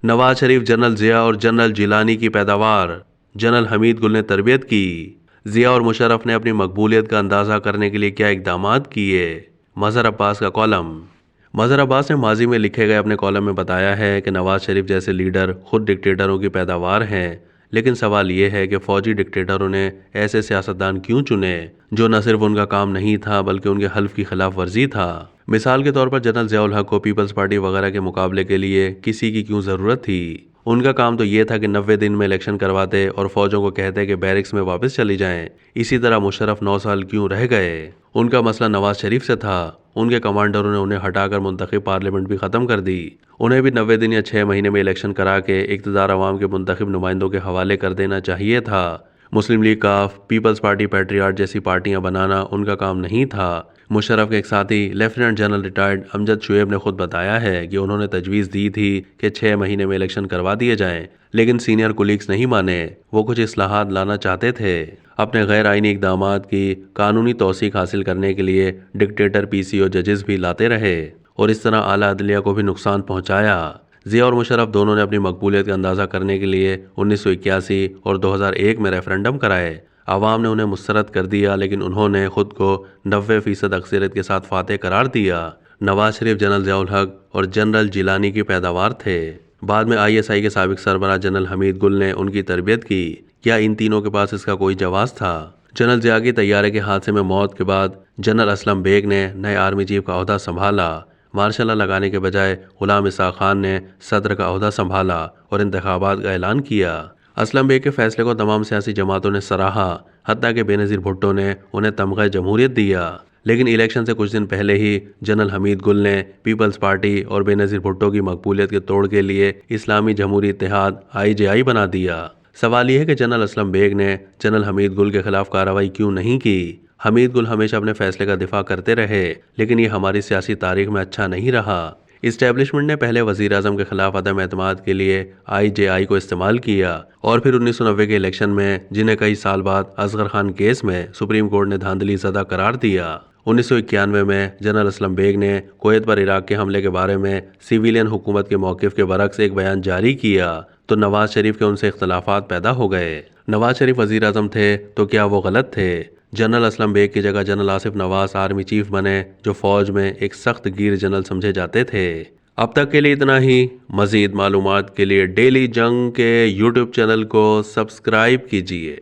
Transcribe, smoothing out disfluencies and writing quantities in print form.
Nawaz Sharif general Zia اور general Jilani کی پیداوار، جنرل حمید گل نے تربیت کی۔ ضیاء اور مشرف نے اپنی مقبولیت کا اندازہ کرنے کے لیے کیا اقدامات کیے؟ مظہر عباس کا کالم۔ مظہر عباس نے ماضی میں لکھے گئے اپنے کالم میں بتایا ہے کہ نواز شریف جیسے لیڈر خود ڈکٹیٹروں کی پیداوار ہیں، لیکن سوال یہ ہے کہ فوجی ڈکٹیٹروں نے ایسے سیاستدان کیوں چنے جو نہ صرف ان کا کام نہیں تھا بلکہ ان کے حلف کی خلاف ورزی تھا۔ مثال کے طور پر جنرل ضیاء الحق کو پیپلز پارٹی وغیرہ کے مقابلے کے لیے کسی کی کیوں ضرورت تھی؟ ان کا کام تو یہ تھا کہ 90 دن میں الیکشن کرواتے اور فوجوں کو کہتے کہ بیرکس میں واپس چلی جائیں۔ اسی طرح مشرف 9 سال کیوں رہ گئے؟ ان کا مسئلہ نواز شریف سے تھا۔ ان کے کمانڈروں نے انہیں ہٹا کر منتخب پارلیمنٹ بھی ختم کر دی۔ انہیں بھی 90 دن یا 6 مہینے میں الیکشن کرا کے اقتدار عوام کے منتخب نمائندوں کے حوالے کر دینا چاہیے تھا۔ مسلم لیگ کاف، پیپلز پارٹی پیٹریاٹ جیسی پارٹیاں بنانا ان کا کام نہیں تھا۔ مشرف کے ایک ساتھی لیفٹیننٹ جنرل ریٹائرڈ امجد شعیب نے خود بتایا ہے کہ انہوں نے تجویز دی تھی کہ 6 مہینے میں الیکشن کروا دیے جائیں، لیکن سینئر کولیگز نہیں مانے۔ وہ کچھ اصلاحات لانا چاہتے تھے۔ اپنے غیر آئینی اقدامات کی قانونی توثیق حاصل کرنے کے لیے ڈکٹیٹر پی سی او ججز بھی لاتے رہے اور اس طرح اعلیٰ عدلیہ کو بھی نقصان پہنچایا۔ ضیاء اور مشرف دونوں نے اپنی مقبولیت کا اندازہ کرنے کے لیے 1981 اور 2001 میں ریفرنڈم کرائے۔ عوام نے انہیں مسترد کر دیا، لیکن انہوں نے خود کو 90% اکثریت کے ساتھ فاتح قرار دیا۔ نواز شریف جنرل ضیاء الحق اور جنرل جیلانی کی پیداوار تھے۔ بعد میں ISI کے سابق سربراہ جنرل حمید گل نے ان کی تربیت کی۔ کیا ان تینوں کے پاس اس کا کوئی جواز تھا؟ جنرل ضیاء کی طیارے کے حادثے میں موت کے بعد جنرل اسلم بیگ نے نئے آرمی چیف کا عہدہ سنبھالا۔ مارشل لاء لگانے کے بجائے غلام اسحاق خان نے صدر کا عہدہ سنبھالا اور انتخابات کا اعلان کیا۔ اسلم بیگ کے فیصلے کو تمام سیاسی جماعتوں نے سراہا، حتیٰ کہ بے نظیر بھٹو نے انہیں تمغہ جمہوریت دیا۔ لیکن الیکشن سے کچھ دن پہلے ہی جنرل حمید گل نے پیپلز پارٹی اور بے نظیر بھٹو کی مقبولیت کے توڑ کے لیے اسلامی جمہوری اتحاد IJI بنا دیا۔ سوال یہ ہے کہ جنرل اسلم بیگ نے جنرل حمید گل کے خلاف کارروائی کیوں نہیں کی؟ حمید گل ہمیشہ اپنے فیصلے کا دفاع کرتے رہے، لیکن یہ ہماری سیاسی تاریخ میں اچھا نہیں رہا۔ اسٹیبلشمنٹ نے پہلے وزیر اعظم کے خلاف عدم اعتماد کے لیے IJI کو استعمال کیا اور پھر 1990 کے الیکشن میں، جنہیں کئی سال بعد اصغر خان کیس میں سپریم کورٹ نے دھاندلی زدہ قرار دیا۔ 1991 میں جنرل اسلم بیگ نے کویت پر عراق کے حملے کے بارے میں سیویلین حکومت کے موقف کے برعکس ایک بیان جاری کیا تو نواز شریف کے ان سے اختلافات پیدا ہو گئے۔ نواز شریف وزیر اعظم تھے تو کیا وہ غلط تھے؟ جنرل اسلم بیگ کی جگہ جنرل آصف نواز آرمی چیف بنے، جو فوج میں ایک سخت گیر جنرل سمجھے جاتے تھے۔ اب تک کے لیے اتنا ہی۔ مزید معلومات کے لیے ڈیلی جنگ کے YouTube چینل کو سبسکرائب کیجیے۔